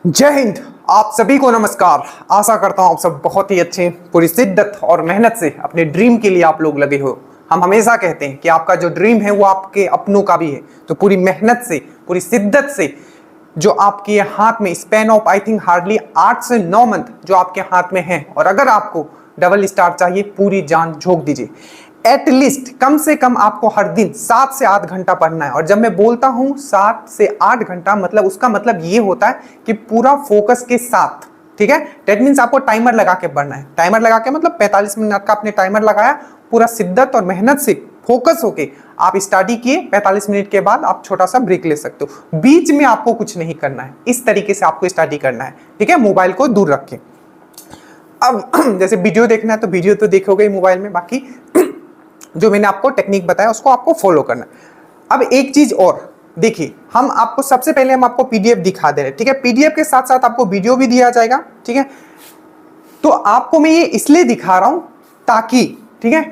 जय हिंद। आप सभी को नमस्कार। आशा करता हूं आप सब बहुत ही अच्छे, पूरी शिद्दत और मेहनत से अपने ड्रीम के लिए आप लोग लगे हो। हम हमेशा कहते हैं कि आपका जो ड्रीम है वो आपके अपनों का भी है, तो पूरी मेहनत से, पूरी शिद्दत से जो आपके हाथ में span of I think hardly 8 से 9 मंथ जो आपके हाथ में है, और अगर आपको डबल स्टार चाहिए पूरी जान झोंक दीजिए। एटलीस्ट कम से कम आपको हर दिन 7 से 8 घंटा पढ़ना है। और जब मैं बोलता हूं 7 से 8 घंटा, मतलब उसका मतलब ये होता है कि पूरा फोकस के साथ, ठीक है। दैट मीन्स आपको टाइमर लगा के पढ़ना है। टाइमर लगा के मतलब 45 मिनट का आपने टाइमर लगाया, पूरा शिद्दत और मेहनत से फोकस होके आप स्टडी किए। 45 मिनट के बाद आप छोटा सा ब्रेक ले सकते हो। बीच में आपको कुछ नहीं करना है, इस तरीके से आपको स्टडी करना है, ठीक है। मोबाइल को दूर रख के। अब जैसे वीडियो देखना है तो वीडियो तो देखोगे मोबाइल में, बाकी जो मैंने आपको टेक्निक बताया उसको आपको फॉलो करना है। अब एक चीज और देखिए, हम आपको सबसे पहले हम आपको पीडीएफ दिखा दे रहे हैं, ठीक है। पीडीएफ के साथ साथ आपको वीडियो भी दिया जाएगा, ठीक है। तो आपको मैं ये इसलिए दिखा रहा हूं ताकि, ठीक है,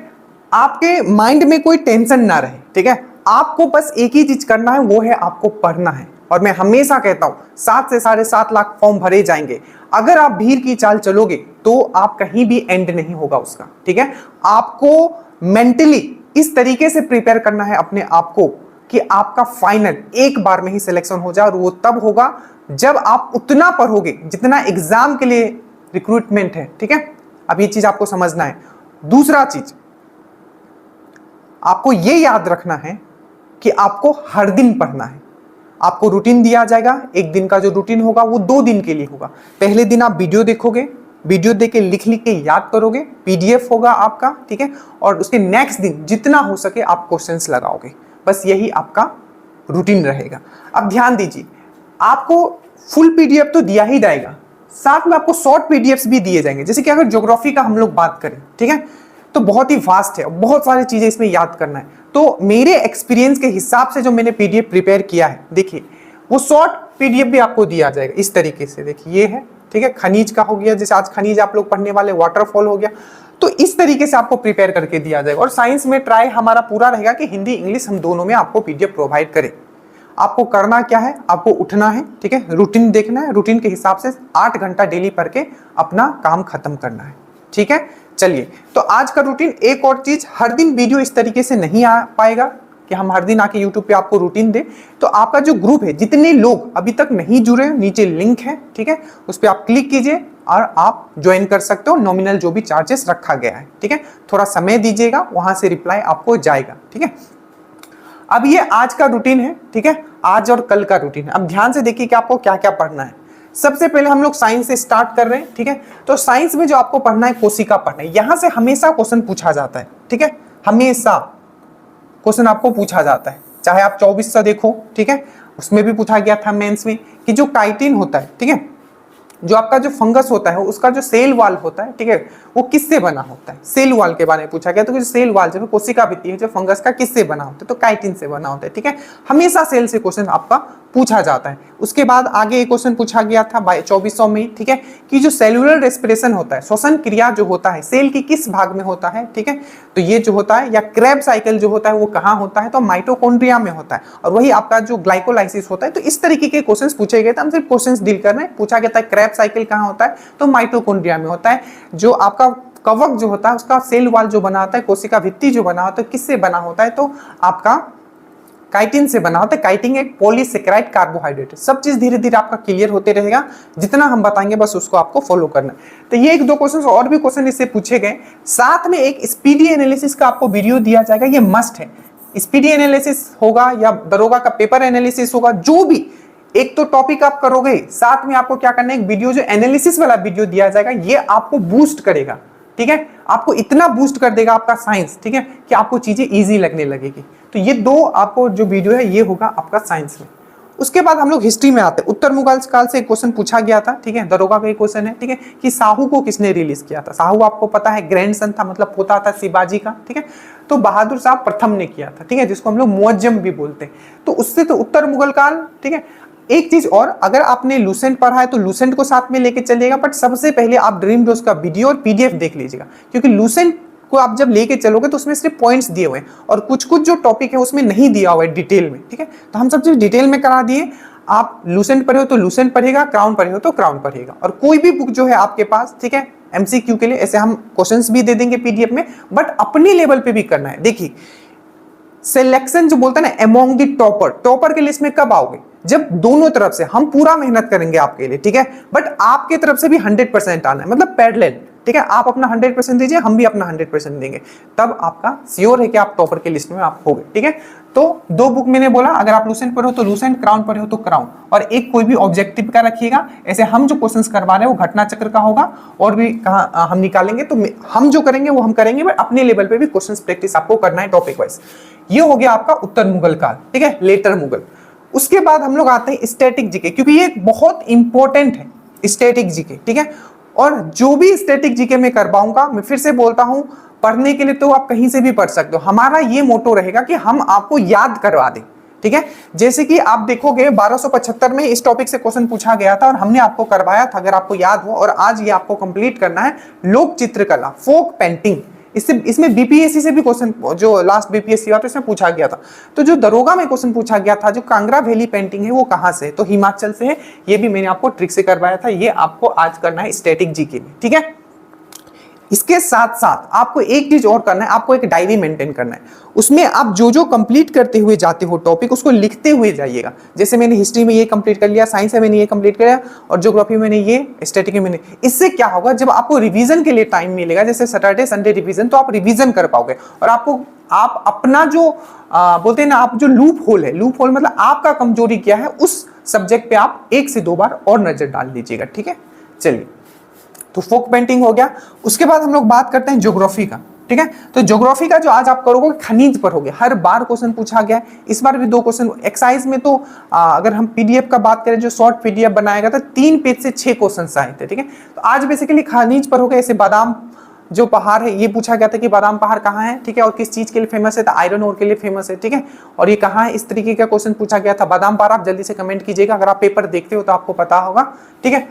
आपके माइंड में कोई टेंशन ना रहे, ठीक है। आपको बस एक ही चीज करना है, वो है आपको पढ़ना है। और मैं हमेशा कहता हूं 7 से 7.5 लाख फॉर्म भरे जाएंगे। अगर आप भीड़ की चाल चलोगे तो आप कहीं भी एंड नहीं होगा उसका, ठीक है। आपको मेंटली इस तरीके से प्रिपेयर करना है अपने आप को कि आपका फाइनल एक बार में ही सिलेक्शन हो जाए, और वो तब होगा जब आप उतना पढ़ोगे जितना एग्जाम के लिए रिक्रूटमेंट है, ठीक है। अब ये चीज आपको समझना है। दूसरा चीज आपको ये याद रखना है कि आपको हर दिन पढ़ना है। आपको रूटीन दिया जाएगा, एक दिन का जो रूटीन होगा वो 2 दिन के लिए होगा। पहले दिन आप वीडियो देखोगे, वीडियो देख के लिख के याद करोगे, पीडीएफ होगा आपका, ठीक है। और उसके नेक्स्ट दिन जितना हो सके आप क्वेश्चंस लगाओगे। बस यही आपका रूटीन रहेगा। अब ध्यान दीजिए, आपको फुल पीडीएफ तो दिया ही जाएगा, साथ में आपको शॉर्ट पीडीएफ्स भी दिए जाएंगे। जैसे कि अगर ज्योग्राफी का हम लोग बात करें, ठीक है, तो बहुत ही वास्ट है, बहुत सारी चीजें इसमें याद करना है। तो मेरे एक्सपीरियंस के हिसाब से जो मैंने पीडीएफ प्रिपेयर किया है, देखिए वो शॉर्ट पीडीएफ भी आपको दिया जाएगा इस तरीके से। देखिए ये है, ठीक है, खनिज का हो गया, जैसे आज खनिज आप लोग पढ़ने वाले, वाटरफॉल हो गया, तो इस तरीके से आपको प्रिपेयर करके दिया जाएगा। और साइंस में ट्राई हमारा पूरा रहेगा कि हिंदी इंग्लिश हम दोनों में आपको पीडीएफ प्रोवाइड करें। आपको करना क्या है, आपको उठना है, ठीक है, रूटीन देखना है, रूटीन के हिसाब से 8 घंटा डेली पढ़ के अपना काम खत्म करना है, ठीक है। चलिए, तो आज का रूटीन, एक और चीज, हर दिन वीडियो इस तरीके से नहीं आ पाएगा कि हम हर दिन आके YouTube पे आपको रूटीन दे। तो आपका जो ग्रुप है, जितने लोग अभी तक नहीं जुड़े, नीचे लिंक है, ठीक है, उस पर आप क्लिक कीजिए और आप ज्वाइन कर सकते हो। नॉमिनल जो भी चार्जेस रखा गया है, ठीक है। थोड़ा समय दीजिएगा, वहां से रिप्लाई आपको जाएगा, ठीक है। अब ये आज का रूटीन है, ठीक है, आज और कल का रूटीन है। अब ध्यान से देखिए कि आपको क्या क्या पढ़ना है। सबसे पहले हम लोग साइंस से स्टार्ट कर रहे हैं, ठीक है। तो साइंस में जो आपको पढ़ना है, कोशिका पढ़ना है। यहां से हमेशा क्वेश्चन पूछा जाता है, ठीक है, हमेशा क्वेश्चन आपको पूछा जाता है। चाहे आप 2400 देखो, ठीक है, उसमें भी पूछा गया था मेंस में कि जो काइटिन होता है, ठीक है, जो आपका जो फंगस होता है उसका जो सेल वॉल होता है, ठीक है, वो किससे बना होता है। सेल वॉल के बारे में पूछा गया, तो जो सेल वॉल जो कोशिका भित्ति है जो फंगस का, किससे बना होता है, तो काइटिन से बना होता है, ठीक है। हमेशा सेल से क्वेश्चन आपका पूछा जाता है। उसके बाद आगे एक क्वेश्चन पूछा गया था 2400 में, ठीक है, कि जो सेलुलर रेस्पिरेशन होता है, श्वसन क्रिया जो होता है, सेल की किस भाग में होता है, ठीक है। तो ये जो होता है, या क्रेब साइकिल जो होता है वो कहाँ होता है, तो माइटोकॉन्ड्रिया में होता है। और वही आपका जो ग्लाइकोलाइसिस होता है। तो इस तरीके के क्वेश्चंस पूछे गए थे, हम सिर्फ क्वेश्चंस डील कर रहे हैं। पूछा गया था क्रेब साइकिल कहाँ होता है, तो माइटोकॉन्ड्रिया में होता है। जो आपका कवक जो होता है, उसका सेल वॉल जो बना होता है, कोशिका भित्ति जो बना होता है, किससे बना होता है, तो आपका काइटिन से बना होता है। काइटिन एक पॉलीसेकेराइड कार्बोहाइड्रेट है। सब चीज धीरे धीरे आपका क्लियर होते रहेगा, जितना हम बताएंगे बस उसको आपको फॉलो करना है। तो ये 1-2 क्वेश्चन और भी क्वेश्चन इससे पूछे गए। साथ में एक स्पीडी एनालिसिस का आपको वीडियो दिया जाएगा, ये मस्ट है। स्पीडी एनालिसिस होगा या दरोगा का पेपर एनालिसिस होगा, जो भी एक तो टॉपिक आप करोगे, साथ में आपको क्या करना है, एक वीडियो जो एनालिसिस वाला वीडियो दिया जाएगा, ये आपको बूस्ट करेगा, ठीक है। आपको इतना बूस्ट कर देगा आपका साइंस, ठीक है, कि आपको चीजें इजी लगने लगेगी। तो ये 2 आपको जो वीडियो है ये होगा आपका साइंस में। उसके बाद हम लोग हिस्ट्री में आते हैं। उत्तर मुगल काल से एक क्वेश्चन पूछा गया था, ठीक है, दरोगा का एक क्वेश्चन है, ठीक है, कि साहू को किसने रिलीज किया था। साहू आपको पता है ग्रैंडसन था, मतलब पोता था शिवाजी का, ठीक है। तो बहादुर शाह प्रथम ने किया था, ठीक है, जिसको हम लोग मुअज्जम भी बोलते हैं। तो उससे तो उत्तर मुगल काल, ठीक है। एक चीज और, अगर आपने लूसेंट पढ़ा है तो लूसेंट को साथ में लेके चलिएगा, बट सबसे पहले आप ड्रीम डोज का वीडियो और पीडीएफ देख लीजिएगा, क्योंकि लूसेंट को आप जब लेके चलोगे तो उसमें सिर्फ पॉइंट्स दिए हुए हैं और कुछ कुछ जो टॉपिक है उसमें नहीं दिया हुआ है डिटेल में, ठीक है। तो हम सब चीज डिटेल में करा दिए। आप लूसेंट पढ़े हो तो लूसेंट पढ़ेगा, क्राउन पढ़े हो तो क्राउन पढ़ेगा। और कोई भी बुक जो है आपके पास, ठीक है, एमसीक्यू के लिए ऐसे हम क्वेश्चंस भी दे देंगे पीडीएफ में, बट अपने लेवल पे भी करना है। देखिए सिलेक्शन जो बोलता है ना अमोंग द टॉपर के लिस्ट में कब आओगे, जब दोनों तरफ से हम पूरा मेहनत करेंगे आपके लिए, ठीक है, बट आपके तरफ से भी 100% आना है, मतलब पैरेलल, ठीक है, आप अपना 100% दीजिए, हम भी अपना 100% देंगे, तब आपका श्योर है कि आप टॉपर के लिस्ट में आप होगे, ठीक है। तो दो बुक मैंने बोला, अगर आप लूसेंट पढ़े हो तो लूसेंट, क्राउन पढ़े हो तो क्राउन, और एक कोई भी ऑब्जेक्टिव का रखिएगा। ऐसे हम जो क्वेश्चंस करवा रहे हैं वो घटना चक्र का होगा, और भी कहाँ हम निकालेंगे, तो हम जो करेंगे वो हम करेंगे, बट अपने लेवल पे भी क्वेश्चंस प्रैक्टिस आपको करना है टॉपिक वाइज। ये हो गया आपका उत्तर मुगल काल, ठीक है, लेटर मुगल। उसके बाद हम लोग आते हैं स्टैटिक जीके, क्योंकि ये बहुत इंपॉर्टेंट है स्टैटिक जीके, ठीक है। और जो भी स्टैटिक जीके में करवाऊंगा, मैं फिर से बोलता हूं, पढ़ने के लिए तो आप कहीं से भी पढ़ सकते हो, हमारा ये मोटो रहेगा कि हम आपको याद करवा दें, ठीक है। जैसे कि आप देखोगे 1275 में इस टॉपिक से क्वेश्चन पूछा गया था और हमने आपको करवाया था, अगर आपको याद हो, और आज ये आपको कंप्लीट करना है लोक चित्रकला, फोक पेंटिंग। इसमें बीपीएससी से भी क्वेश्चन, जो लास्ट बीपीएससी हुआ था इसमें पूछा गया था। तो जो दरोगा में क्वेश्चन पूछा गया था, जो कांगड़ा वैली पेंटिंग है वो कहां से है, तो हिमाचल से है। ये भी मैंने आपको ट्रिक से करवाया था, ये आपको आज करना है स्टैटिक जीके में, ठीक है। इसके साथ साथ आपको एक चीज और करना है, आपको एक डायरी मेंटेन करना है, उसमें आप जो जो कंप्लीट करते हुए जाते हो टॉपिक, उसको लिखते हुए जाइएगा। जैसे मैंने हिस्ट्री में ये कंप्लीट कर लिया, साइंस में मैंने ये कंप्लीट किया, और ज्योग्राफी में मैंने ये, स्टैटिक में मैंने। इससे क्या होगा, जब आपको रिवीजन के लिए टाइम मिलेगा, जैसे सैटरडे संडे रिवीजन, तो आप रिवीजन कर पाओगे, और आप अपना जो बोलते हैं ना, आप जो लूप होल है, लूप होल मतलब आपका कमजोरी क्या है, उस सब्जेक्ट पे आप 1 से 2 बार और नजर डाल लीजिएगा, ठीक है। चलिए, तो फोक पेंटिंग हो गया। उसके बाद हम लोग बात करते हैं ज्योग्राफी का, ठीक है। तो ज्योग्राफी का जो आज आप करोगे, खनिज पर होगे, हर बार क्वेश्चन पूछा गया है, इस बार भी 2 क्वेश्चन एक्साइज में। तो अगर हम पीडीएफ का बात करें, जो शॉर्ट पीडीएफ बनाया गया था, 3 पेज से 6 क्वेश्चन आए थे, ठीक है। तो आज बेसिकली खनिज पर हो गया। ऐसे बादाम जो पहाड़ है, ये पूछा गया था कि बादाम पहाड़ कहाँ है, ठीक है, और किस चीज के लिए फेमस है, तो आयरन ओर के लिए फेमस है, ठीक है, और ये कहाँ है, इस तरीके का क्वेश्चन पूछा गया था। बादाम पहाड़, आप जल्दी से कमेंट कीजिएगा, अगर आप पेपर देखते हो तो आपको पता होगा, ठीक है।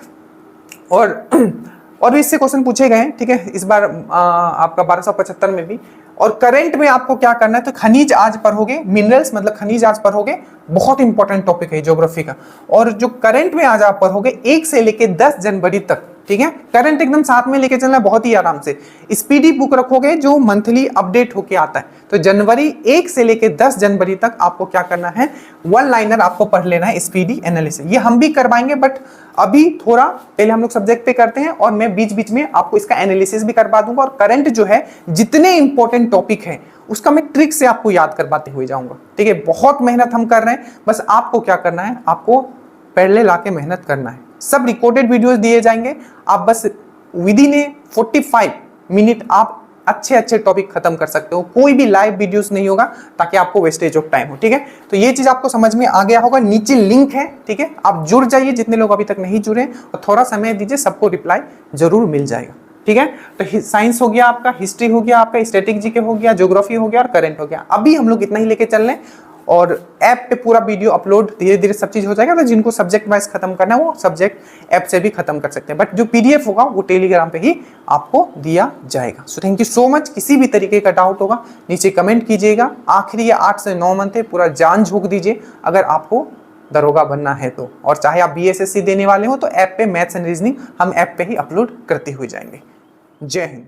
और भी इससे क्वेश्चन पूछे गए हैं, ठीक है, इस बार आपका 1275 में भी। और करंट में आपको क्या करना है, तो खनिज आज पढ़ोगे, मिनरल्स मतलब खनिज आज पढ़ोगे, बहुत इंपॉर्टेंट टॉपिक है ज्योग्राफी का। और जो करंट में आज आप पढ़ोगे 1 से लेके 10 जनवरी तक, ठीक है, करंट एकदम साथ में लेके चलना, बहुत ही आराम से। स्पीडी बुक रखोगे जो मंथली अपडेट होके आता है, तो जनवरी 1 से लेके 10 जनवरी तक आपको क्या करना है, 1 लाइनर आपको पढ़ लेना है, स्पीडी एनालिसिस। ये हम भी करवाएंगे, बट अभी थोड़ा पहले हम लोग सब्जेक्ट पे करते हैं, और मैं बीच बीच में आपको इसका एनालिसिस भी करवा दूंगा। और करंट जो है, जितने इंपॉर्टेंट टॉपिक है उसका मैं ट्रिक से आपको याद करवाते हुए जाऊंगा, ठीक है। बहुत मेहनत हम कर रहे हैं, बस आपको क्या करना है, आपको पहले लाके मेहनत करना है। सब रिकॉर्डेड वीडियोस दिए जाएंगे, आप बस विद इन 45 मिनट आप अच्छे अच्छे टॉपिक खत्म कर सकते हो। कोई भी लाइव वीडियोस नहीं होगा, ताकि आपको वेस्टेज ऑफ टाइम हो, ठीक है। तो ये चीज आपको समझ में आ गया होगा, नीचे लिंक है, ठीक है, आप जुड़ जाइए जितने लोग अभी तक नहीं जुड़े, और थोड़ा समय दीजिए, सबको रिप्लाई जरूर मिल जाएगा, ठीक है। तो साइंस हो गया आपका, हिस्ट्री हो गया आपका, स्टैटिक जीके हो गया, ज्योग्राफी हो गया, और करंट हो गया। अभी हम लोग इतना ही लेके चल रहे हैं, और ऐप पे पूरा वीडियो अपलोड धीरे धीरे सब चीज हो जाएगा। तो जिनको सब्जेक्ट वाइज खत्म करना है, वो सब्जेक्ट ऐप से भी खत्म कर सकते हैं, बट जो पीडीएफ होगा वो टेलीग्राम पे ही आपको दिया जाएगा। So thank you so much. किसी भी तरीके का डाउट होगा नीचे कमेंट कीजिएगा। आखिरी ये 8 से 9 मंथ है, पूरा जान झोंक दीजिए अगर आपको दरोगा बनना है तो। और चाहे आप बीएसएससी देने वाले हो, तो ऐप पे मैथ्स एंड रीजनिंग हम ऐप पे ही अपलोड करते हुए जाएंगे। जय हिंद।